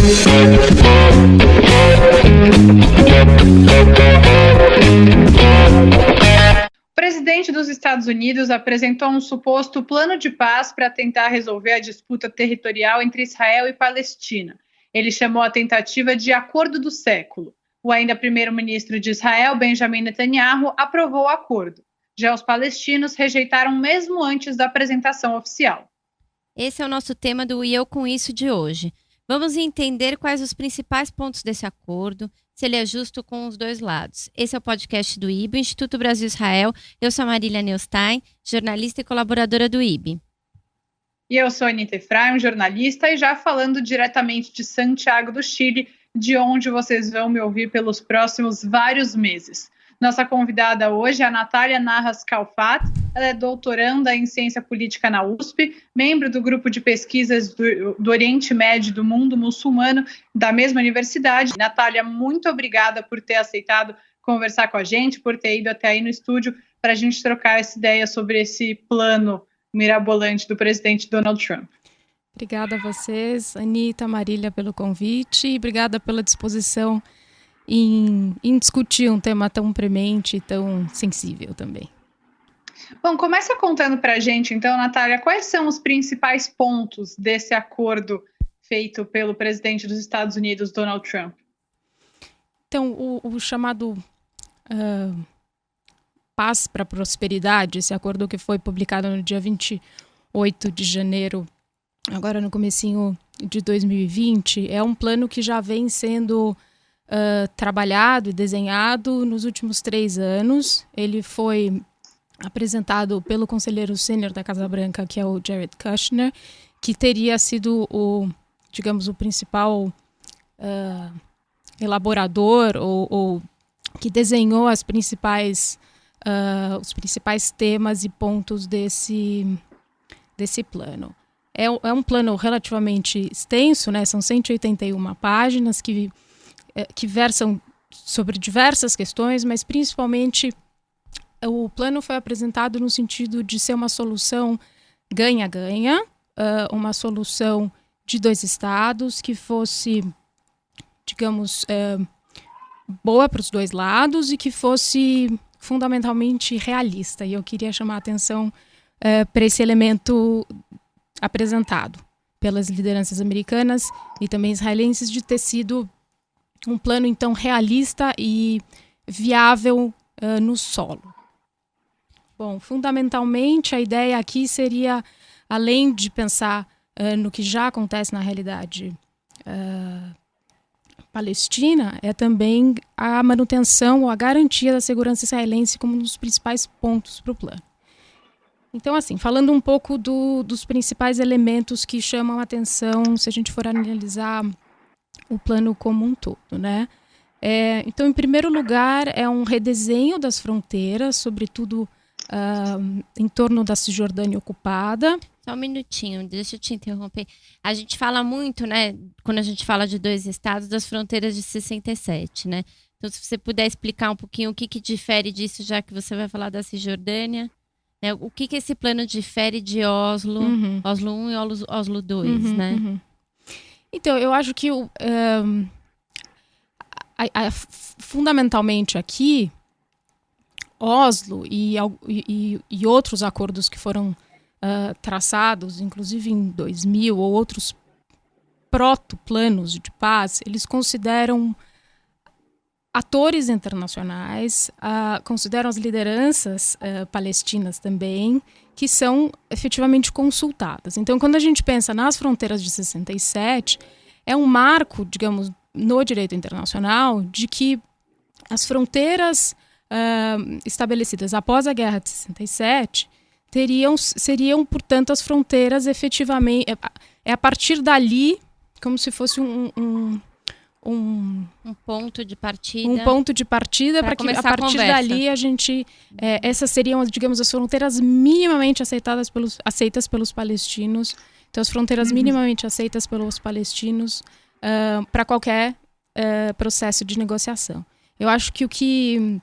O presidente dos Estados Unidos apresentou um suposto plano de paz para tentar resolver a disputa territorial entre Israel e Palestina. Ele chamou a tentativa de acordo do século. O ainda primeiro-ministro de Israel, Benjamin Netanyahu, aprovou o acordo. Já os palestinos rejeitaram mesmo antes da apresentação oficial. Esse é o nosso tema do E Eu Com Isso de hoje. Vamos entender quais os principais pontos desse acordo, se ele é justo com os dois lados. Esse é o podcast do IB, Instituto Brasil-Israel. Eu sou a Marília Neustein, jornalista e colaboradora do IB. E eu sou a Anita Efraim, jornalista, e já falando diretamente de Santiago do Chile, de onde vocês vão me ouvir pelos próximos vários meses. Nossa convidada hoje é a Natália Narras Kalfat. Ela é doutoranda em Ciência Política na USP, membro do grupo de pesquisas do Oriente Médio e do mundo muçulmano da mesma universidade. Natália, muito obrigada por ter aceitado conversar com a gente, por ter ido até aí no estúdio para a gente trocar essa ideia sobre esse plano mirabolante do presidente Donald Trump. Obrigada a vocês, Anita, Marília, pelo convite e obrigada pela disposição em discutir um tema tão premente e tão sensível também. Bom, começa contando para a gente, então, Natália, quais são os principais pontos desse acordo feito pelo presidente dos Estados Unidos, Donald Trump? Então, o chamado Paz para a Prosperidade, esse acordo que foi publicado no dia 28 de janeiro, agora no comecinho de 2020, é um plano que já vem sendo trabalhado e desenhado nos últimos 3 anos. Ele foi apresentado pelo conselheiro sênior da Casa Branca, que é o Jared Kushner, que teria sido o principal elaborador ou que desenhou os principais temas e pontos desse plano. É um plano relativamente extenso, né? São 181 páginas que versam sobre diversas questões, mas principalmente o plano foi apresentado no sentido de ser uma solução ganha-ganha, uma solução de 2 estados que fosse, digamos, boa para os 2 lados e que fosse fundamentalmente realista. E eu queria chamar a atenção para esse elemento apresentado pelas lideranças americanas e também israelenses de ter sido um plano, então, realista e viável no solo. Bom, fundamentalmente, a ideia aqui seria, além de pensar no que já acontece na realidade palestina, é também a manutenção ou a garantia da segurança israelense como um dos principais pontos para o plano. Então, assim, falando um pouco dos principais elementos que chamam a atenção se a gente for analisar o plano como um todo, né? Então, em primeiro lugar, é um redesenho das fronteiras, sobretudo em torno da Cisjordânia ocupada. Só um minutinho, deixa eu te interromper. A gente fala muito, né, quando a gente fala de 2 estados, das fronteiras de 67, né? Então, se você puder explicar um pouquinho o que difere disso, já que você vai falar da Cisjordânia, né? O que esse plano difere de Oslo, Oslo 1 e Oslo 2, né? Uhum. Então, eu acho que fundamentalmente aqui, Oslo e outros acordos que foram traçados, inclusive em 2000, ou outros proto-planos de paz, eles consideram atores internacionais, consideram as lideranças palestinas também, que são efetivamente consultadas. Então, quando a gente pensa nas fronteiras de 67, é um marco, digamos, no direito internacional, de que as fronteiras estabelecidas após a Guerra de 67 seriam, portanto, as fronteiras efetivamente... É a partir dali, como se fosse um ponto de partida. Um ponto de partida para que a partir dali a gente... essas seriam, digamos, as fronteiras minimamente aceitas pelos palestinos. Então, as fronteiras minimamente aceitas pelos palestinos para qualquer processo de negociação. Eu acho que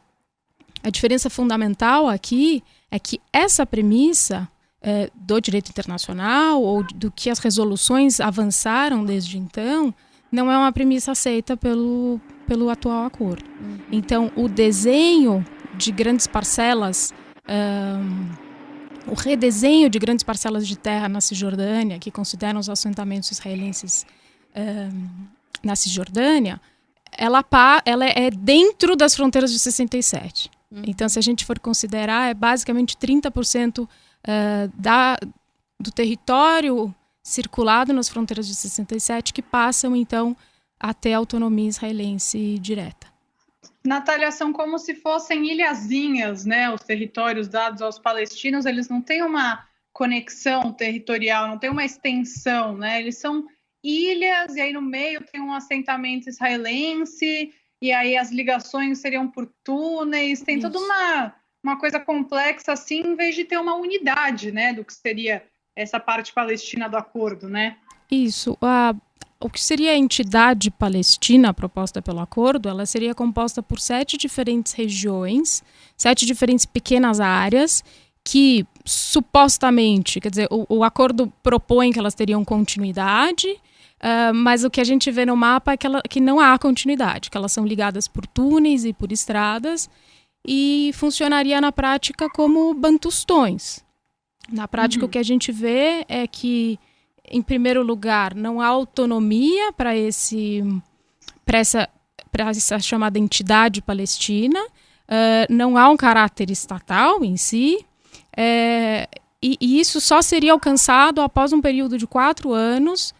a diferença fundamental aqui é que essa premissa do direito internacional ou do que as resoluções avançaram desde então não é uma premissa aceita pelo atual acordo. Então, o desenho de grandes parcelas, o redesenho de grandes parcelas de terra na Cisjordânia, que consideram os assentamentos israelenses na Cisjordânia, ela é dentro das fronteiras de 67. Então, se a gente for considerar, é basicamente 30% do território circulado nas fronteiras de 67 que passam, então, a ter autonomia israelense direta. Natália, são como se fossem ilhazinhas, né? Os territórios dados aos palestinos, eles não têm uma conexão territorial, não tem uma extensão, né? Eles são ilhas e aí no meio tem um assentamento israelense e aí as ligações seriam por túneis, tem toda uma coisa complexa assim, em vez de ter uma unidade, né? Do que seria essa parte palestina do acordo, né? Isso. O que seria a entidade palestina proposta pelo acordo, ela seria composta por 7 diferentes regiões, 7 diferentes pequenas áreas, que supostamente, quer dizer, o acordo propõe que elas teriam continuidade, mas o que a gente vê no mapa é que não há continuidade, que elas são ligadas por túneis e por estradas, e funcionaria na prática como bantustões. Na prática, o que a gente vê é que, em primeiro lugar, não há autonomia para essa chamada entidade palestina, não há um caráter estatal em si, e isso só seria alcançado após um período de 4 anos,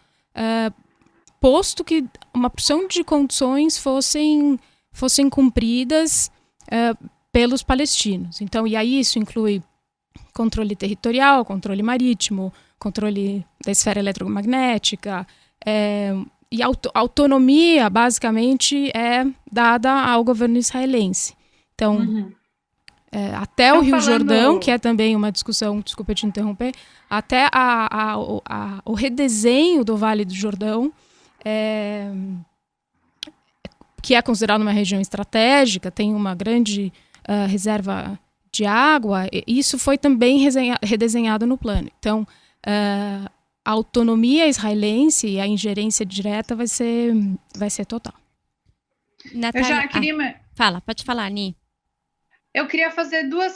posto que uma porção de condições fossem cumpridas pelos palestinos. Então, e aí isso inclui controle territorial, controle marítimo, controle da esfera eletromagnética, e autonomia, basicamente, é dada ao governo israelense. Então, até o Rio Jordão, que é também uma discussão, desculpa te interromper, até o redesenho do Vale do Jordão, que é considerado uma região estratégica, tem uma grande reserva de água, isso foi também redesenhado no plano. Então, a autonomia israelense e a ingerência direta vai ser total. Natália, eu já queria... pode falar, Ani. Eu queria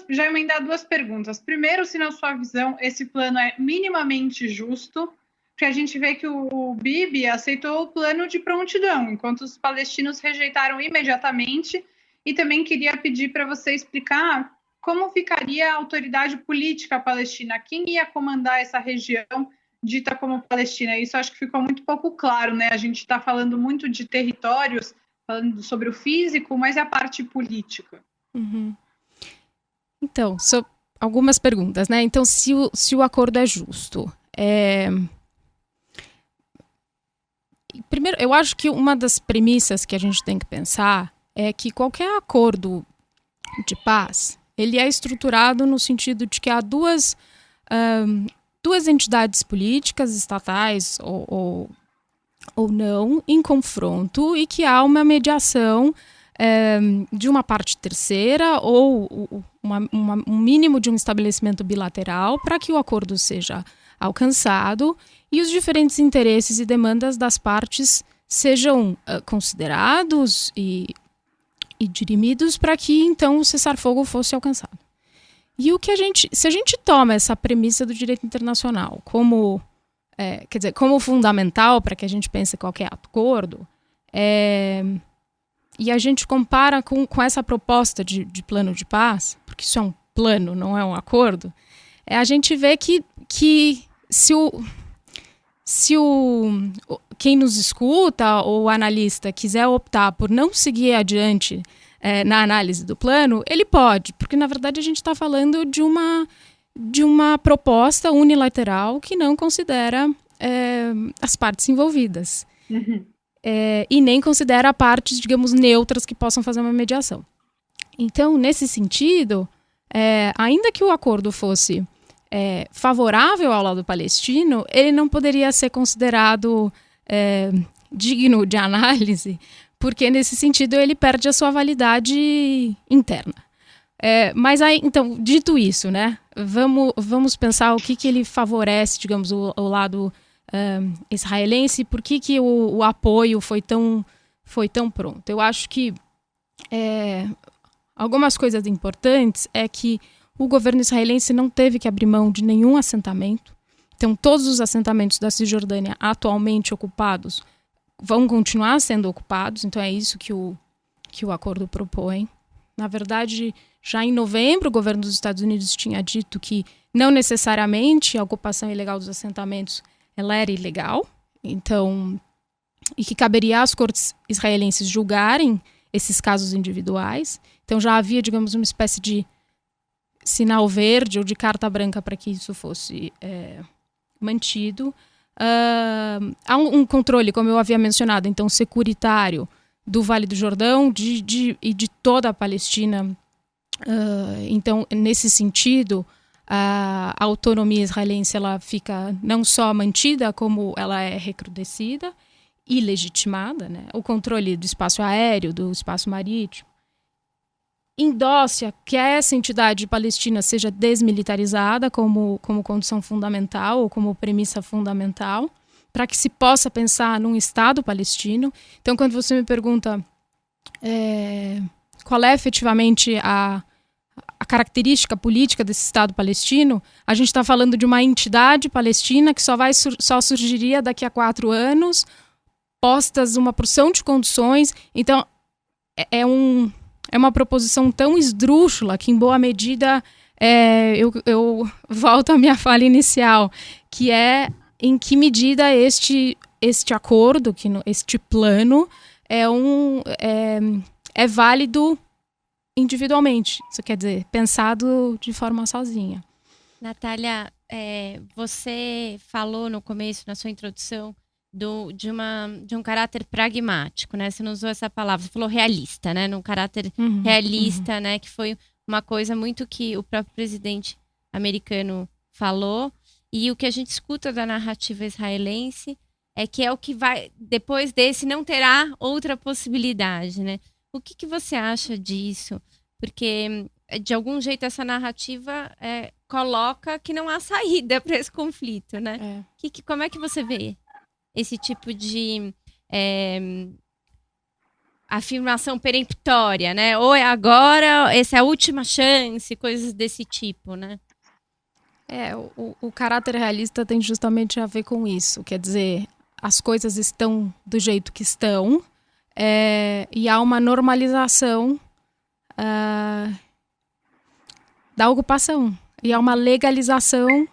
já emendar 2 perguntas. Primeiro, se na sua visão esse plano é minimamente justo, porque a gente vê que o Bibi aceitou o plano de prontidão, enquanto os palestinos rejeitaram imediatamente, e também queria pedir para você explicar como ficaria a autoridade política palestina, quem ia comandar essa região dita como Palestina. Isso acho que ficou muito pouco claro, né? A gente está falando muito de territórios, falando sobre o físico, mas é a parte política. Então, algumas perguntas, né? Então, se o acordo é justo, primeiro, eu acho que uma das premissas que a gente tem que pensar é que qualquer acordo de paz, ele é estruturado no sentido de que há duas entidades políticas, estatais ou não, em confronto, e que há uma mediação de uma parte terceira ou um mínimo de um estabelecimento bilateral para que o acordo seja alcançado e os diferentes interesses e demandas das partes sejam considerados e dirimidos para que, então, o cessar-fogo fosse alcançado. E se a gente toma essa premissa do direito internacional como fundamental para que a gente pense qualquer acordo, e a gente compara com essa proposta de plano de paz, porque isso é um plano, não é um acordo, a gente vê que se quem nos escuta ou o analista quiser optar por não seguir adiante na análise do plano, ele pode, porque na verdade a gente está falando de uma proposta unilateral que não considera as partes envolvidas. E nem considera partes, digamos, neutras que possam fazer uma mediação. Então, nesse sentido, ainda que o acordo fosse favorável ao lado palestino, ele não poderia ser considerado digno de análise, porque nesse sentido ele perde a sua validade interna. Mas aí, então, dito isso, né, vamos pensar o que ele favorece, digamos, o lado israelense, por que o apoio foi tão pronto. Eu acho que algumas coisas importantes é que o governo israelense não teve que abrir mão de nenhum assentamento. Então, todos os assentamentos da Cisjordânia atualmente ocupados vão continuar sendo ocupados. Então, é isso que o acordo propõe. Na verdade, já em novembro, o governo dos Estados Unidos tinha dito que não necessariamente a ocupação ilegal dos assentamentos ela era ilegal. Então, e que caberia às cortes israelenses julgarem esses casos individuais. Então já havia, digamos, uma espécie de sinal verde ou de carta branca para que isso fosse mantido. Há um controle, como eu havia mencionado, então securitário do Vale do Jordão e de toda a Palestina. Então, nesse sentido, a autonomia israelense ela fica não só mantida, como ela é recrudescida e legitimada, né? O controle do espaço aéreo, do espaço marítimo, endossa que essa entidade palestina seja desmilitarizada como condição fundamental ou como premissa fundamental para que se possa pensar num Estado palestino. Então, quando você me pergunta qual é efetivamente a característica política desse Estado palestino, a gente está falando de uma entidade palestina que só surgiria daqui a 4 anos, postas uma porção de condições. Então, é uma proposição tão esdrúxula que, em boa medida, eu volto à minha fala inicial, que é em que medida este acordo, este plano, é válido individualmente. Isso quer dizer, pensado de forma sozinha. Natália, você falou no começo, na sua introdução, de um caráter pragmático, né? Você não usou essa palavra, você falou realista, né? Num caráter realista, né? Que foi uma coisa muito que o próprio presidente americano falou, e o que a gente escuta da narrativa israelense é que é o que vai, depois desse, não terá outra possibilidade, né? O que você acha disso? Porque, de algum jeito, essa narrativa coloca que não há saída para esse conflito, né? Como é que você vê esse tipo de afirmação peremptória, né? Ou é agora, essa é a última chance, coisas desse tipo, né? O caráter realista tem justamente a ver com isso. Quer dizer, as coisas estão do jeito que estão e há uma normalização da ocupação. E há uma legalização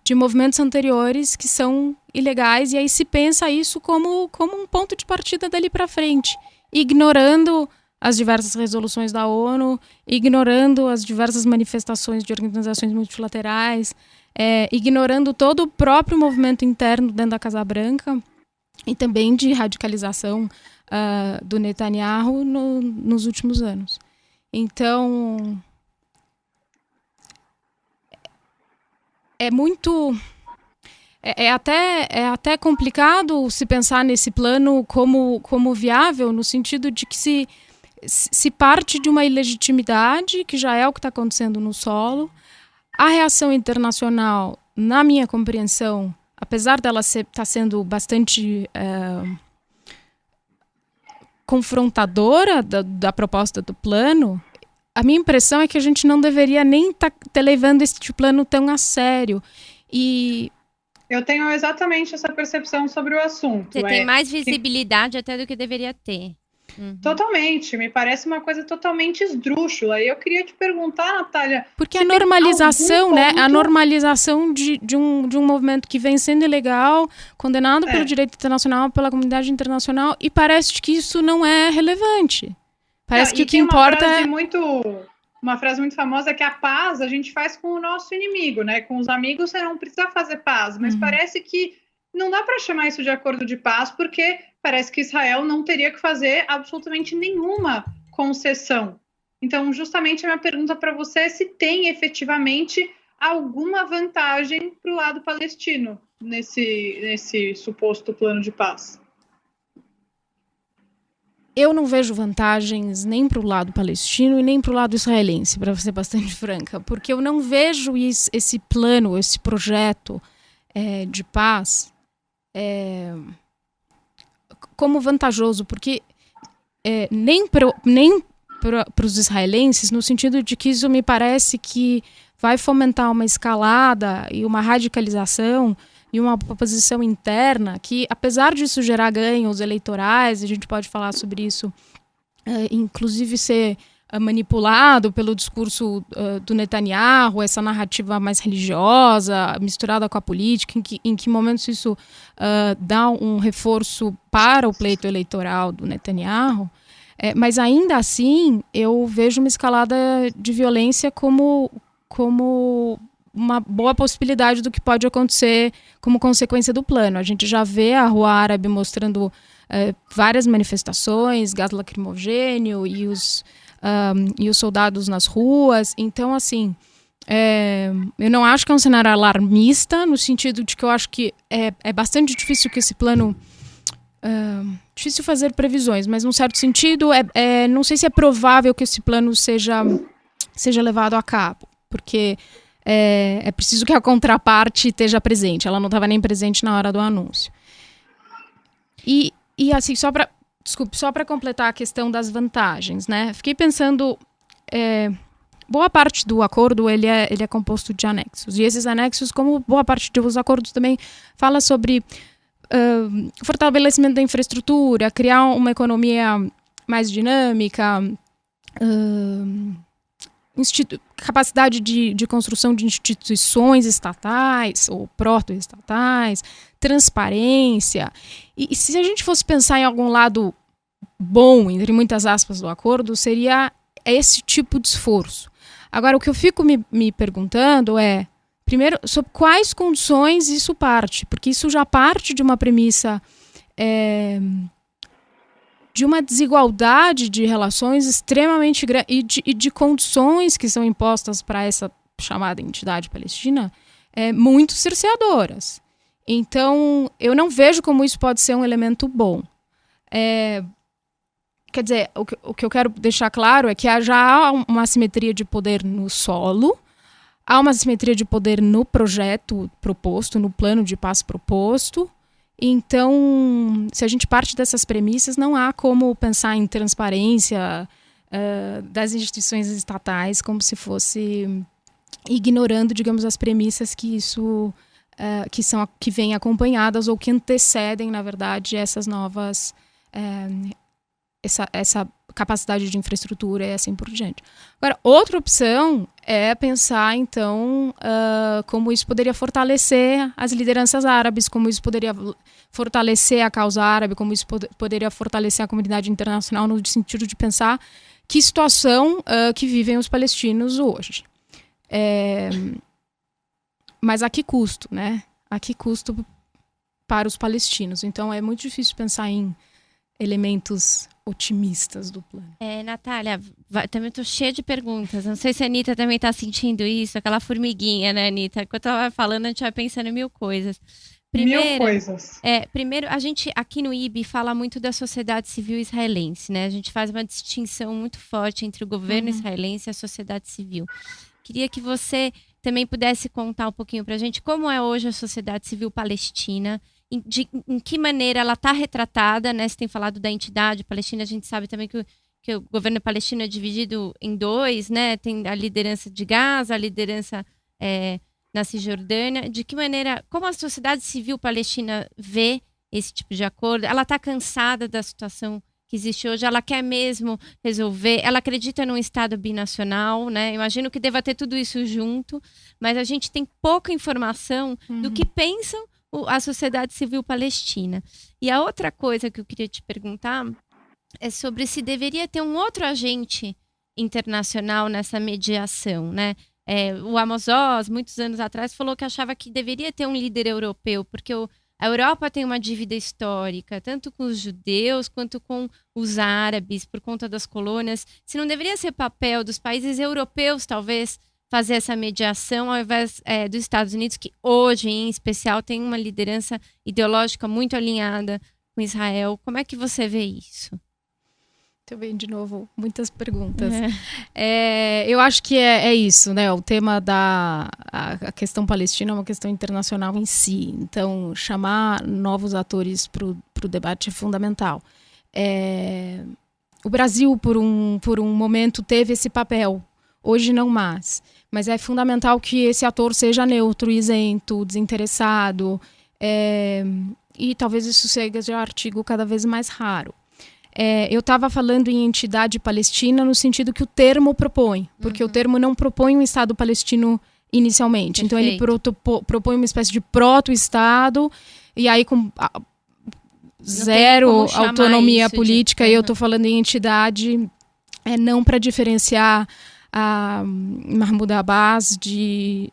de movimentos anteriores que são ilegais, e aí se pensa isso como um ponto de partida dali para frente, ignorando as diversas resoluções da ONU, ignorando as diversas manifestações de organizações multilaterais, ignorando todo o próprio movimento interno dentro da Casa Branca e também de radicalização do Netanyahu nos últimos anos. Então, é até complicado se pensar nesse plano como viável, no sentido de que se parte de uma ilegitimidade, que já é o que está acontecendo no solo. A reação internacional, na minha compreensão, apesar dela estar sendo bastante confrontadora da proposta do plano, a minha impressão é que a gente não deveria nem estar levando este plano tão a sério. E eu tenho exatamente essa percepção sobre o assunto. Você tem mais visibilidade até do que deveria ter. Totalmente, me parece uma coisa totalmente esdrúxula. E eu queria te perguntar, Natália... Porque a normalização, né? A normalização de um movimento que vem sendo ilegal, condenado pelo direito internacional, pela comunidade internacional, e parece que isso não é relevante. Parece que o que importa uma frase muito famosa é que a paz a gente faz com o nosso inimigo, né? Com os amigos você não precisa fazer paz, mas parece que não dá para chamar isso de acordo de paz, porque parece que Israel não teria que fazer absolutamente nenhuma concessão. Então, justamente a minha pergunta para você é se tem efetivamente alguma vantagem para o lado palestino nesse suposto plano de paz. Eu não vejo vantagens nem para o lado palestino e nem para o lado israelense, para ser bastante franca, porque eu não vejo esse plano, esse projeto de paz como vantajoso, porque nem para os israelenses, no sentido de que isso me parece que vai fomentar uma escalada e uma radicalização e uma oposição interna que, apesar disso gerar ganhos eleitorais, a gente pode falar sobre isso, inclusive ser manipulado pelo discurso do Netanyahu, essa narrativa mais religiosa, misturada com a política, em que momentos isso dá um reforço para o pleito eleitoral do Netanyahu, mas ainda assim eu vejo uma escalada de violência como uma boa possibilidade do que pode acontecer como consequência do plano. A gente já vê a Rua Árabe mostrando várias manifestações, gás lacrimogênio e os soldados nas ruas. Então, assim, eu não acho que é um cenário alarmista, no sentido de que eu acho que é bastante difícil que esse plano... difícil fazer previsões, mas num certo sentido, não sei se é provável que esse plano seja levado a cabo, porque é preciso que a contraparte esteja presente. Ela não estava nem presente na hora do anúncio. E assim, só para completar a questão das vantagens, né? Fiquei pensando, boa parte do acordo ele é composto de anexos. E esses anexos, como boa parte dos acordos também, fala sobre fortalecimento da infraestrutura, criar uma economia mais dinâmica, capacidade de construção de instituições estatais ou proto-estatais, transparência. E se a gente fosse pensar em algum lado bom, entre muitas aspas, do acordo, seria esse tipo de esforço. Agora, o que eu fico me perguntando primeiro, sobre quais condições isso parte, porque isso já parte de uma premissa de uma desigualdade de relações extremamente grande e de condições que são impostas para essa chamada entidade palestina muito cerceadoras. Então, eu não vejo como isso pode ser um elemento bom. Quer dizer, o que eu quero deixar claro é que já há uma assimetria de poder no solo, há uma assimetria de poder no projeto proposto, no plano de paz proposto. Então, se a gente parte dessas premissas, não há como pensar em transparência das instituições estatais como se fosse ignorando, digamos, as premissas que isso que vêm acompanhadas ou que antecedem, na verdade, essas novas essa capacidade de infraestrutura e assim por diante. Agora, outra opção é pensar, então, como isso poderia fortalecer as lideranças árabes, como isso poderia fortalecer a causa árabe, como isso poderia fortalecer a comunidade internacional no sentido de pensar que situação que vivem os palestinos hoje. Mas a que custo, né? A que custo para os palestinos? Então, é muito difícil pensar em elementos otimistas do plano. Natália, também estou cheia de perguntas. Não sei se a Anitta também está sentindo isso, aquela formiguinha, né, Anitta? Enquanto ela vai falando, a gente vai pensando em mil coisas. Mil coisas. Primeiro, a gente aqui no IB fala muito da sociedade civil israelense, né? A gente faz uma distinção muito forte entre o governo israelense e a sociedade civil. Queria que você também pudesse contar um pouquinho para a gente como é hoje a sociedade civil palestina, em que maneira ela está retratada, né? Você tem falado da entidade palestina, a gente sabe também que o governo palestino é dividido em dois, né? Tem a liderança de Gaza, a liderança na Cisjordânia. De que maneira, como a sociedade civil palestina vê esse tipo de acordo? Ela está cansada da situação que existe hoje? Ela quer mesmo resolver? Ela acredita num Estado binacional, né? Imagino que deva ter tudo isso junto, mas a gente tem pouca informação do que pensam a sociedade civil palestina. E a outra coisa que eu queria te perguntar é sobre se deveria ter um outro agente internacional nessa mediação, né? O Amos Oz, muitos anos atrás, falou que achava que deveria ter um líder europeu, porque a Europa tem uma dívida histórica, tanto com os judeus quanto com os árabes, por conta das colônias. Se não deveria ser papel dos países europeus, talvez, fazer essa mediação, ao invés dos Estados Unidos, que hoje, em especial, tem uma liderança ideológica muito alinhada com Israel. Como é que você vê isso? Muito bem, de novo, muitas perguntas. Eu acho que é isso, né? O tema a questão palestina é uma questão internacional em si. Então, chamar novos atores para o debate é fundamental. O Brasil, por um momento, teve esse papel. Hoje não mais. Mas é fundamental que esse ator seja neutro, isento, desinteressado. E talvez isso seja um artigo cada vez mais raro. Eu estava falando em entidade palestina no sentido que o termo propõe, porque o termo não propõe um Estado palestino inicialmente. Perfeito. Então ele propõe uma espécie de proto-Estado, e aí com zero autonomia política, e eu estou falando em entidade não para diferenciar a Mahmoud Abbas de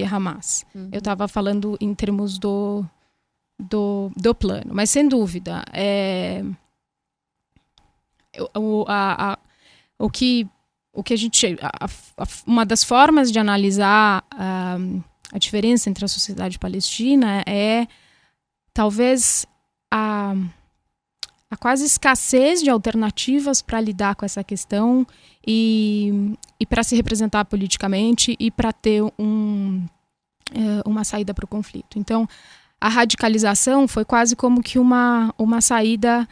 Hamas. Eu estava falando em termos do plano, mas sem dúvida uma das formas de analisar a diferença entre a sociedade palestina é talvez a quase escassez de alternativas para lidar com essa questão e para se representar politicamente e para ter uma saída para o conflito. Então, a radicalização foi quase como que uma saída,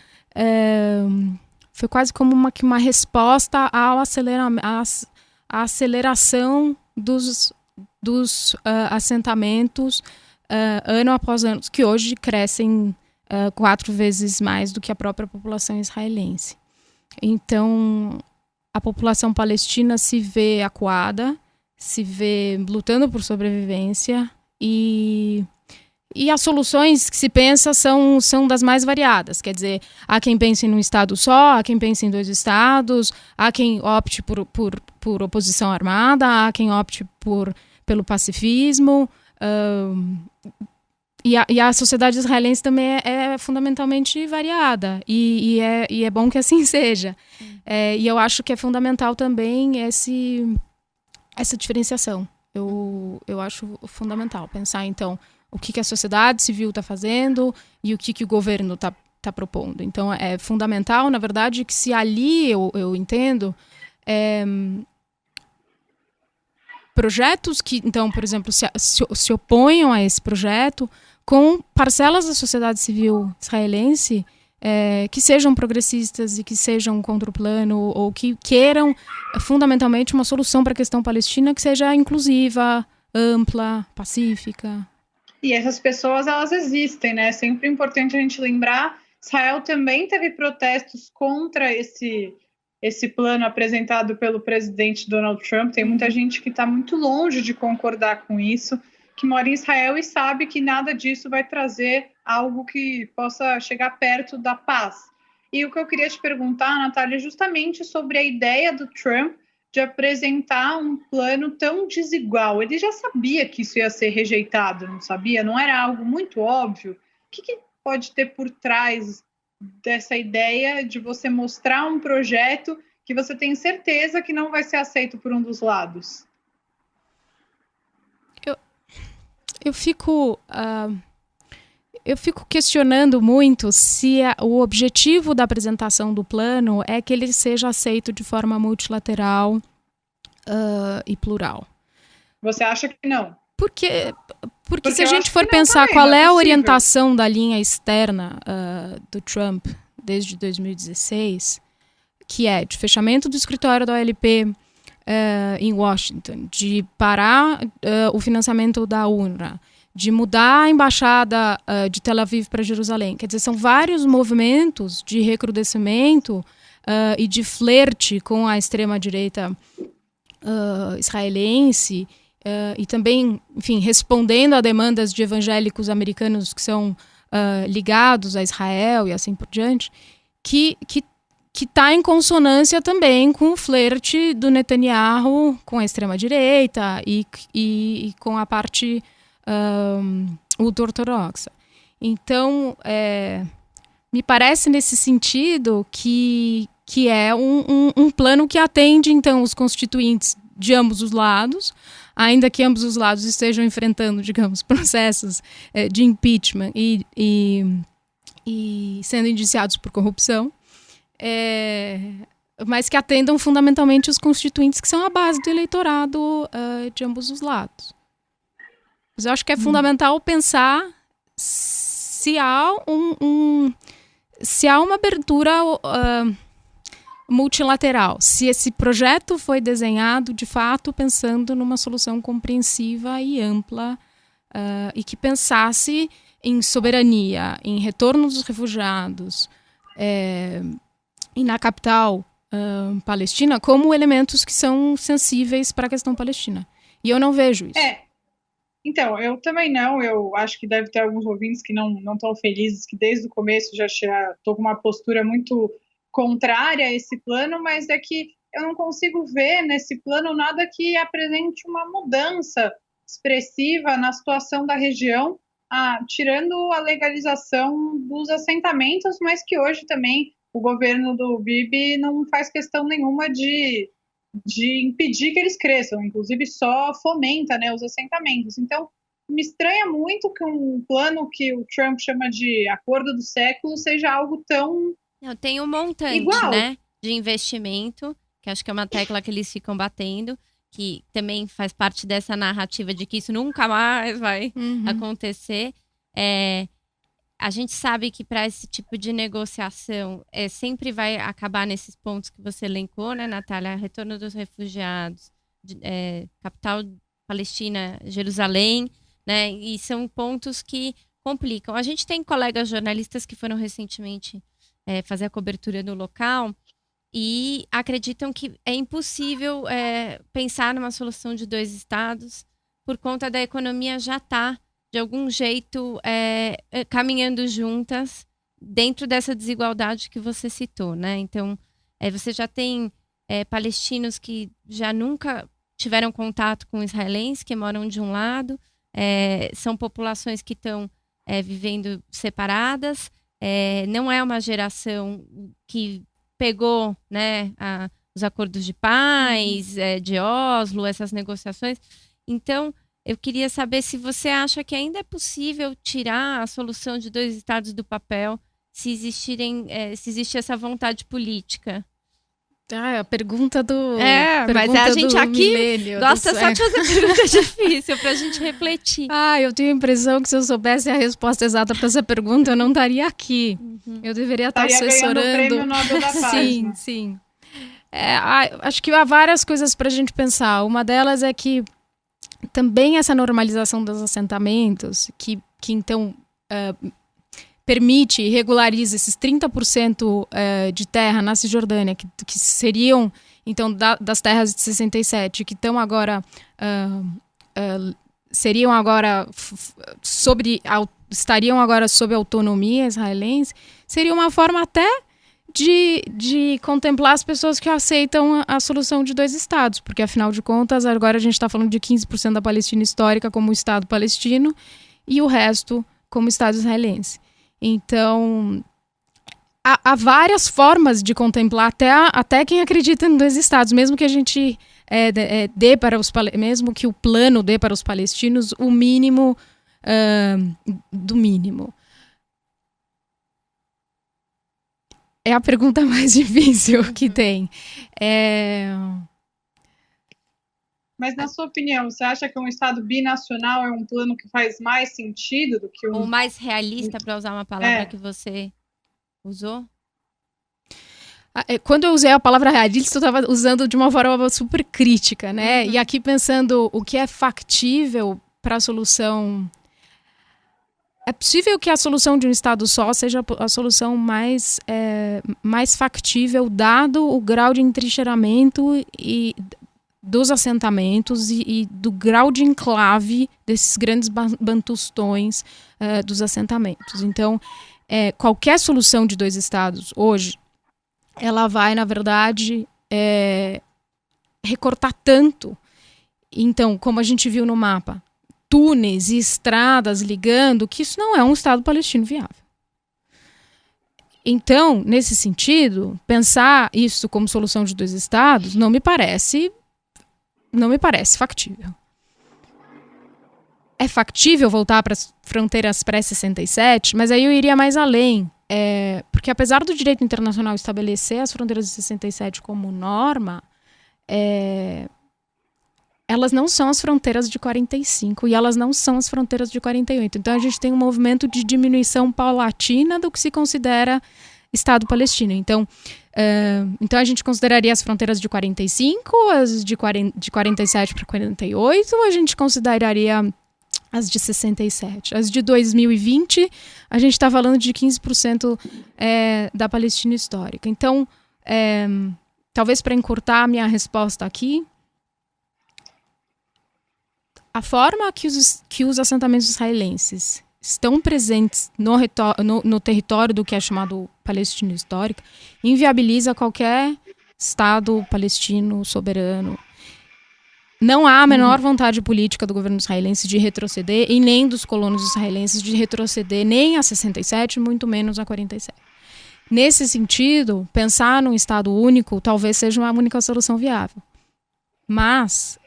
foi quase como uma resposta à aceleração dos assentamentos ano após ano, que hoje crescem 4 vezes mais do que a própria população israelense. Então, a população palestina se vê acuada, se vê lutando por sobrevivência e as soluções que se pensa são das mais variadas. Quer dizer, há quem pense num Estado só, há quem pense em 2 Estados, há quem opte por oposição armada, há quem opte pelo pacifismo. E a sociedade israelense também é fundamentalmente variada. E é bom que assim seja. E eu acho que é fundamental também essa diferenciação. Eu acho fundamental pensar, então, o que a sociedade civil está fazendo e o que o governo está propondo. Então, é fundamental, na verdade, que se ali, eu entendo, projetos que, então, por exemplo, se oponham a esse projeto com parcelas da sociedade civil israelense que sejam progressistas e que sejam contra o plano ou que queiram, fundamentalmente, uma solução para a questão palestina que seja inclusiva, ampla, pacífica. E essas pessoas, elas existem, né? É sempre importante a gente lembrar. Israel também teve protestos contra esse plano apresentado pelo presidente Donald Trump. Tem muita gente que está muito longe de concordar com isso, que mora em Israel e sabe que nada disso vai trazer algo que possa chegar perto da paz. E o que eu queria te perguntar, Natália, é justamente sobre a ideia do Trump de apresentar um plano tão desigual. Ele já sabia que isso ia ser rejeitado, não sabia? Não era algo muito óbvio? O que pode ter por trás dessa ideia de você mostrar um projeto que você tem certeza que não vai ser aceito por um dos lados? Eu fico questionando muito se o objetivo da apresentação do plano é que ele seja aceito de forma multilateral e plural. Você acha que não? Porque se a gente for pensar qual é a orientação da linha externa do Trump desde 2016, que é de fechamento do escritório da OLP em Washington, de parar o financiamento da UNRWA, de mudar a embaixada de Tel Aviv para Jerusalém. Quer dizer, são vários movimentos de recrudescimento e de flerte com a extrema-direita israelense e também, enfim, respondendo a demandas de evangélicos americanos que são ligados a Israel e assim por diante, que está em consonância também com o flerte do Netanyahu com a extrema-direita e com a parte ultra-ortodoxa. Então, me parece nesse sentido que é um plano que atende, então, os constituintes de ambos os lados, ainda que ambos os lados estejam enfrentando, digamos, processos de impeachment e sendo indiciados por corrupção. mas que atendam fundamentalmente os constituintes que são a base do eleitorado de ambos os lados. Mas eu acho que é fundamental pensar se há uma abertura multilateral, se esse projeto foi desenhado de fato pensando numa solução compreensiva e ampla e que pensasse em soberania, em retorno dos refugiados e na capital palestina como elementos que são sensíveis para a questão palestina. E eu não vejo isso. Então, eu também não. Eu acho que deve ter alguns ouvintes que não estão felizes, que desde o começo já estou com uma postura muito contrária a esse plano, mas é que eu não consigo ver nesse plano nada que apresente uma mudança expressiva na situação da região, tirando a legalização dos assentamentos, mas que hoje também o governo do Bibi não faz questão nenhuma de impedir que eles cresçam, inclusive só fomenta, né, os assentamentos. Então, me estranha muito que um plano que o Trump chama de acordo do século seja algo tão tem um montante, igual, né, de investimento, que acho que é uma tecla que eles ficam batendo, que também faz parte dessa narrativa de que isso nunca mais vai acontecer. A gente sabe que para esse tipo de negociação sempre vai acabar nesses pontos que você elencou, né, Natália? Retorno dos refugiados, capital Palestina, Jerusalém, né? E são pontos que complicam. A gente tem colegas jornalistas que foram recentemente fazer a cobertura no local e acreditam que é impossível pensar numa solução de 2 estados por conta da economia já estar de algum jeito caminhando juntas dentro dessa desigualdade que você citou, né? Então, você já tem palestinos que já nunca tiveram contato com israelenses, que moram de um lado, são populações que estão vivendo separadas, não é uma geração que pegou, né, os acordos de paz, de Oslo, essas negociações. Então, eu queria saber se você acha que ainda é possível tirar a solução de 2 estados do papel, se existe essa vontade política. A pergunta do mas a gente aqui gosta só de fazer pergunta difícil pra gente refletir. Eu tenho a impressão que se eu soubesse a resposta exata para essa pergunta, eu não estaria aqui. Eu deveria estar assessorando. O Prêmio Nobel da Paz. Sim. Acho que há várias coisas para a gente pensar. Uma delas é que também essa normalização dos assentamentos, que então permite e regulariza esses 30% de terra na Cisjordânia, que seriam, então, das terras de 67, que estão agora, estariam agora sob autonomia israelense, seria uma forma até de contemplar as pessoas que aceitam a solução de 2 estados, porque afinal de contas agora a gente está falando de 15% da Palestina histórica como Estado palestino e o resto como Estado israelense. Então, há várias formas de contemplar até quem acredita em 2 estados, mesmo que a gente mesmo que o plano dê para os palestinos o mínimo do mínimo. É a pergunta mais difícil que tem. Mas, na sua opinião, você acha que um Estado binacional é um plano que faz mais sentido do que ou mais realista, para usar uma palavra que você usou? Quando eu usei a palavra realista, eu estava usando de uma forma super crítica, né? E aqui pensando o que é factível para a solução. É possível que a solução de um Estado só seja a solução mais factível, dado o grau de entrincheiramento e dos assentamentos e do grau de enclave desses grandes bantustões dos assentamentos. Então, qualquer solução de 2 estados hoje, ela vai, na verdade, recortar tanto. Então, como a gente viu no mapa, túneis e estradas ligando, que isso não é um Estado palestino viável. Então, nesse sentido, pensar isso como solução de 2 estados não me parece factível. É factível voltar para as fronteiras pré-67, mas aí eu iria mais além, porque apesar do direito internacional estabelecer as fronteiras de 67 como norma, elas não são as fronteiras de 45 e elas não são as fronteiras de 48. Então a gente tem um movimento de diminuição paulatina do que se considera Estado palestino. Então a gente consideraria as fronteiras de 45, as de 47 para 48, ou a gente consideraria as de 67. As de 2020, a gente está falando de 15% da Palestina histórica. Então, talvez para encurtar a minha resposta aqui, a forma que os assentamentos israelenses estão presentes no território do que é chamado Palestina histórica inviabiliza qualquer Estado palestino soberano. Não há a menor vontade política do governo israelense de retroceder e nem dos colonos israelenses de retroceder nem a 67, muito menos a 47. Nesse sentido, pensar num Estado único talvez seja uma única solução viável. Mas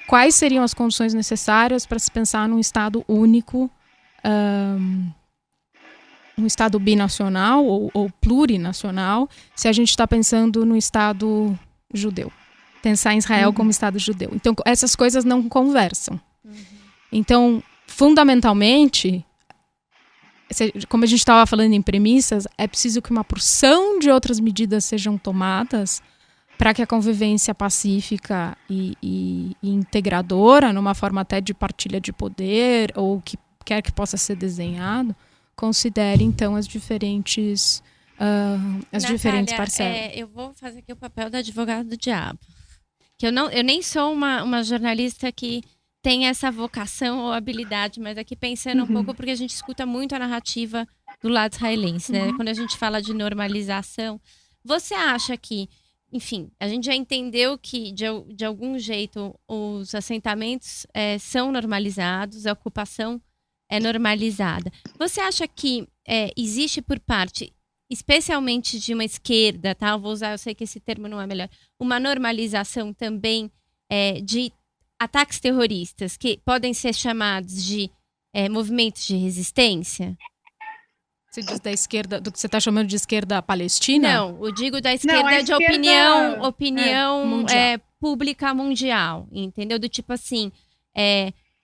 quais seriam as condições necessárias para se pensar num Estado único, um Estado binacional ou plurinacional, se a gente está pensando no Estado judeu? Pensar em Israel como Estado judeu. Então, essas coisas não conversam. Então, fundamentalmente, como a gente estava falando em premissas, é preciso que uma porção de outras medidas sejam tomadas para que a convivência pacífica e integradora, numa forma até de partilha de poder, ou que quer que possa ser desenhado, considere, então, as diferentes parcelas. Eu vou fazer aqui o papel da advogada do diabo. Que eu nem sou uma jornalista que tem essa vocação ou habilidade, mas aqui pensando um pouco, porque a gente escuta muito a narrativa do lado israelense, né? Quando a gente fala de normalização, você acha que, enfim, a gente já entendeu que, de algum jeito, os assentamentos são normalizados, a ocupação é normalizada. Você acha que existe por parte, especialmente de uma esquerda, tá? Eu sei que esse termo não é melhor, uma normalização também de ataques terroristas, que podem ser chamados de movimentos de resistência? Você diz da esquerda, do que você está chamando de esquerda palestina? Não, eu digo da esquerda de opinião pública mundial, entendeu? Do tipo assim,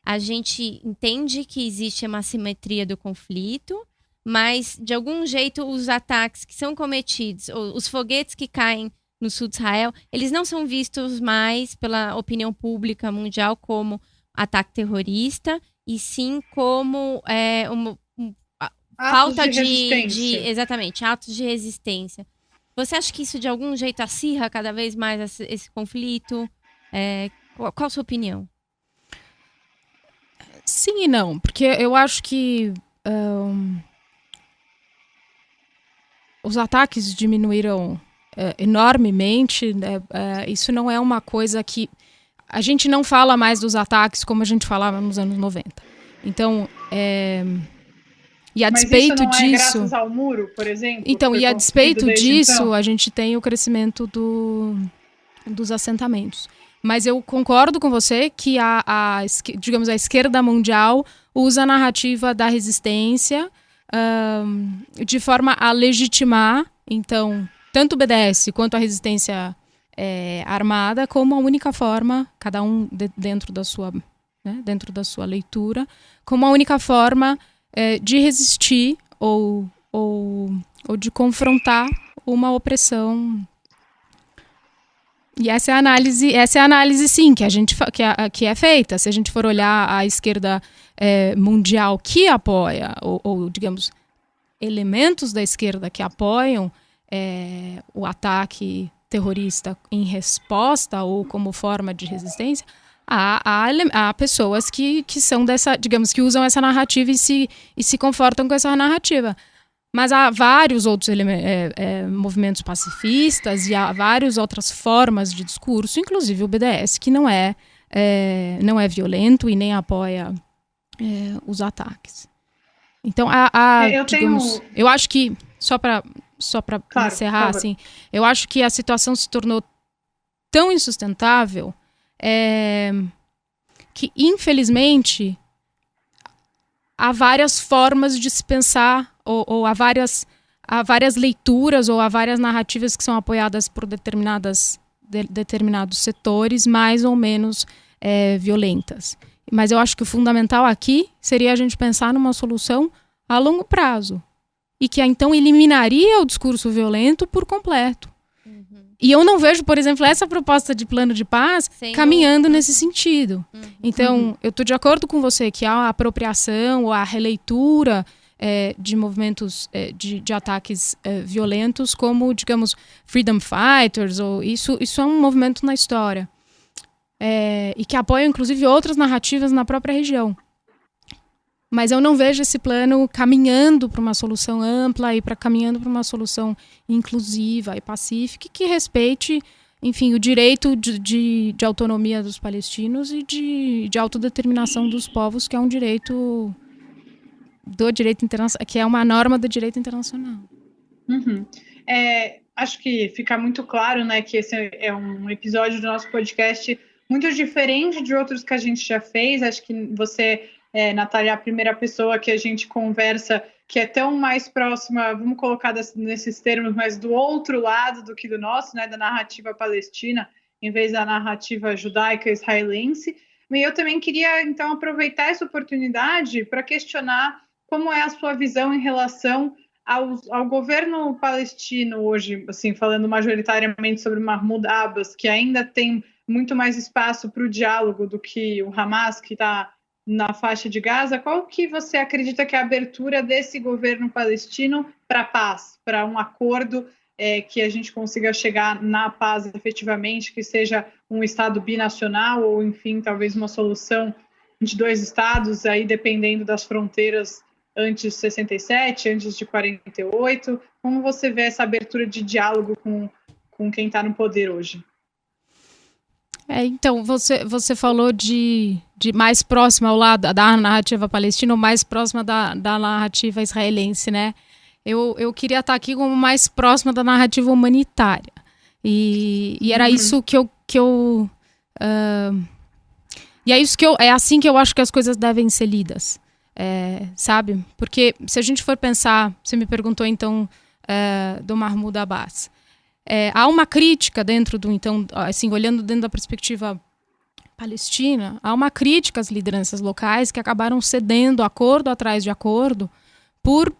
a gente entende que existe uma assimetria do conflito, mas, de algum jeito, os ataques que são cometidos, os foguetes que caem no sul de Israel, eles não são vistos mais pela opinião pública mundial como ataque terrorista, e sim como falta exatamente, atos de resistência. Você acha que isso, de algum jeito, acirra cada vez mais esse conflito? Qual a sua opinião? Sim e não, porque eu acho que os ataques diminuíram enormemente, né? Isso não é uma coisa que... A gente não fala mais dos ataques como a gente falava nos anos 90. Então, e a despeito isso não disso... é graças ao muro, por exemplo? Então, e a despeito disso, a gente tem o crescimento dos assentamentos. Mas eu concordo com você que digamos, a esquerda mundial usa a narrativa da resistência de forma a legitimar, então, tanto o BDS quanto a resistência armada como a única forma, cada um dentro da sua leitura, como a única forma de resistir ou de confrontar uma opressão. E essa é a análise, sim, que é feita. Se a gente for olhar a esquerda mundial que apoia, ou digamos, elementos da esquerda que apoiam o ataque terrorista em resposta ou como forma de resistência, há pessoas que são dessa, digamos, que usam essa narrativa e se confortam com essa narrativa. Mas há vários outros movimentos pacifistas e há várias outras formas de discurso, inclusive o BDS, que não é violento e nem apoia os ataques. Então, eu acho que, só para encerrar, assim, eu acho que a situação se tornou tão insustentável que, infelizmente, há várias formas de se pensar ou há várias há várias leituras ou há várias narrativas que são apoiadas por determinados setores mais ou menos violentas. Mas eu acho que o fundamental aqui seria a gente pensar numa solução a longo prazo e que então eliminaria o discurso violento por completo. E eu não vejo, por exemplo, essa proposta de plano de paz caminhando nesse sentido. Então, eu estou de acordo com você que há a apropriação ou a releitura de movimentos de ataques violentos como, digamos, freedom fighters, ou isso é um movimento na história. E que apoia, inclusive, outras narrativas na própria região. Mas eu não vejo esse plano caminhando para uma solução ampla e caminhando para uma solução inclusiva e pacífica que respeite, enfim, o direito de autonomia dos palestinos e de autodeterminação dos povos, que é um direito do direito internacional, que é uma norma do direito internacional. Acho que fica muito claro, né, que esse é um episódio do nosso podcast muito diferente de outros que a gente já fez. Acho que você, Natália, a primeira pessoa que a gente conversa que é tão mais próxima, vamos colocar nesses termos, mas do outro lado do que do nosso, né, da narrativa palestina, em vez da narrativa judaica israelense. E eu também queria, então, aproveitar essa oportunidade para questionar como é a sua visão em relação ao governo palestino hoje, assim, falando majoritariamente sobre Mahmoud Abbas, que ainda tem muito mais espaço para o diálogo do que o Hamas, que está na faixa de Gaza. Qual que você acredita que é a abertura desse governo palestino para a paz, para um acordo que a gente consiga chegar na paz efetivamente, que seja um Estado binacional ou, enfim, talvez uma solução de 2 estados, aí dependendo das fronteiras antes de 67, antes de 48? Como você vê essa abertura de diálogo com quem está no poder hoje? Então, você falou de mais próxima ao lado da narrativa palestina ou mais próxima da narrativa israelense, né? Eu queria estar aqui como mais próxima da narrativa humanitária. E era isso que eu é assim que eu acho que as coisas devem ser lidas, sabe? Porque se a gente for pensar, você me perguntou então do Mahmoud Abbas. Há uma crítica dentro então, assim, olhando dentro da perspectiva palestina, há uma crítica às lideranças locais que acabaram cedendo acordo atrás de acordo por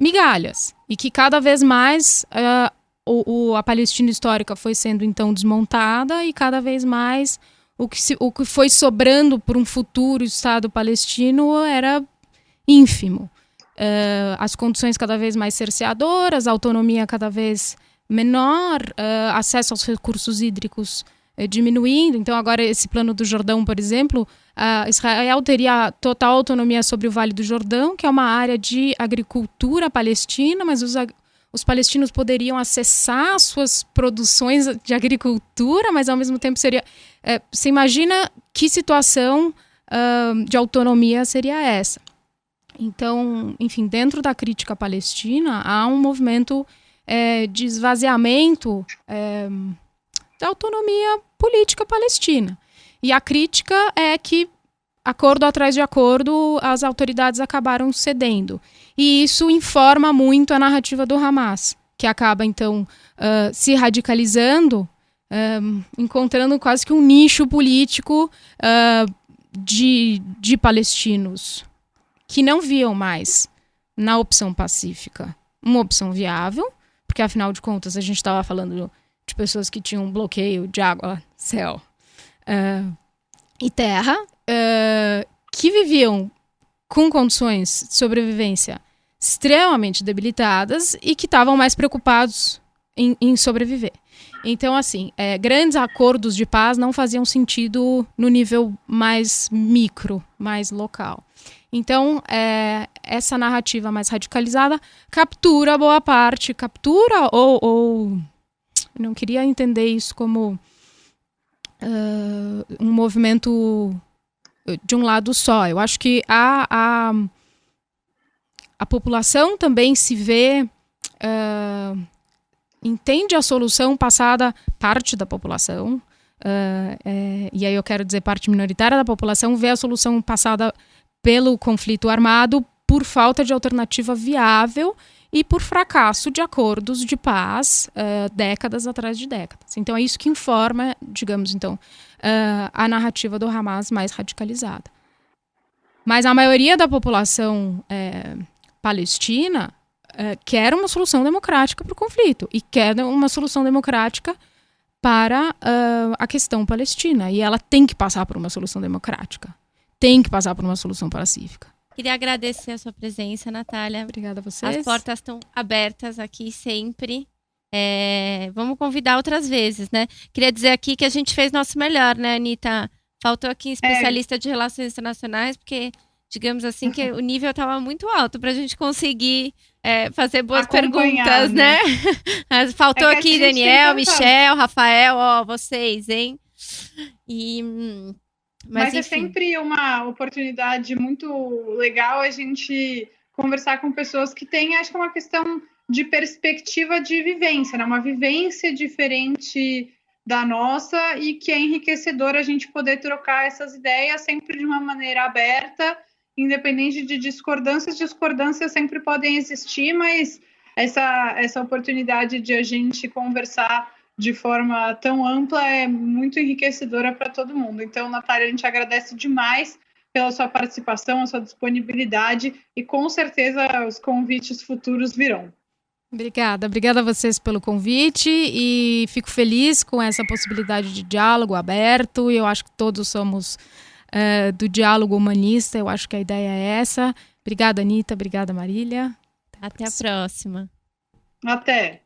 migalhas, e que cada vez mais a Palestina histórica foi sendo então desmontada, e cada vez mais o que foi sobrando por um futuro Estado palestino era ínfimo. As condições cada vez mais cerceadoras, a autonomia cada vez menor, acesso aos recursos hídricos diminuindo. Então agora esse plano do Jordão, por exemplo, Israel teria total autonomia sobre o Vale do Jordão, que é uma área de agricultura palestina, mas os palestinos poderiam acessar suas produções de agricultura, mas ao mesmo tempo seria... você imagina que situação de autonomia seria essa? Então, enfim, dentro da crítica palestina há um movimento de esvaziamento da autonomia política palestina. E a crítica é que, acordo atrás de acordo, as autoridades acabaram cedendo. E isso informa muito a narrativa do Hamas, que acaba, então, se radicalizando, encontrando quase que um nicho político de palestinos que não viam mais na opção pacífica uma opção viável, porque, afinal de contas, a gente estava falando de pessoas que tinham um bloqueio de água, céu e terra, que viviam com condições de sobrevivência extremamente debilitadas e que estavam mais preocupados em sobreviver. Então, assim, grandes acordos de paz não faziam sentido no nível mais micro, mais local. Então, essa narrativa mais radicalizada captura boa parte, ou não queria entender isso como um movimento de um lado só. Eu acho que a população também se vê, entende a solução passada, parte da população, e aí eu quero dizer parte minoritária da população, vê a solução passada pelo conflito armado por falta de alternativa viável e por fracasso de acordos de paz décadas atrás de décadas. Então é isso que informa, digamos, então, a narrativa do Hamas mais radicalizada. Mas a maioria da população palestina quer uma solução democrática para o conflito e quer uma solução democrática para a questão palestina. E ela tem que passar por uma solução democrática. Tem que passar por uma solução pacífica. Queria agradecer a sua presença, Natália. Obrigada a vocês. As portas estão abertas aqui sempre. Vamos convidar outras vezes, né? Queria dizer aqui que a gente fez nosso melhor, né, Anitta? Faltou aqui especialista de relações internacionais, porque, digamos assim, que o nível estava muito alto para a gente conseguir fazer boas perguntas, né? Faltou aqui Daniel, Michel, Rafael, vocês, hein? Mas é sempre uma oportunidade muito legal a gente conversar com pessoas que têm, acho que, uma questão de perspectiva de vivência, né? Uma vivência diferente da nossa e que é enriquecedor a gente poder trocar essas ideias sempre de uma maneira aberta, independente de discordâncias. Discordâncias sempre podem existir, mas essa oportunidade de a gente conversar de forma tão ampla é muito enriquecedora para todo mundo. Então, Natália, a gente agradece demais pela sua participação, a sua disponibilidade e com certeza os convites futuros virão. Obrigada a vocês pelo convite e fico feliz com essa possibilidade de diálogo aberto. Eu acho que todos somos do diálogo humanista, eu acho que a ideia é essa. Obrigada, Anitta, obrigada, Marília. Até a próxima. Até.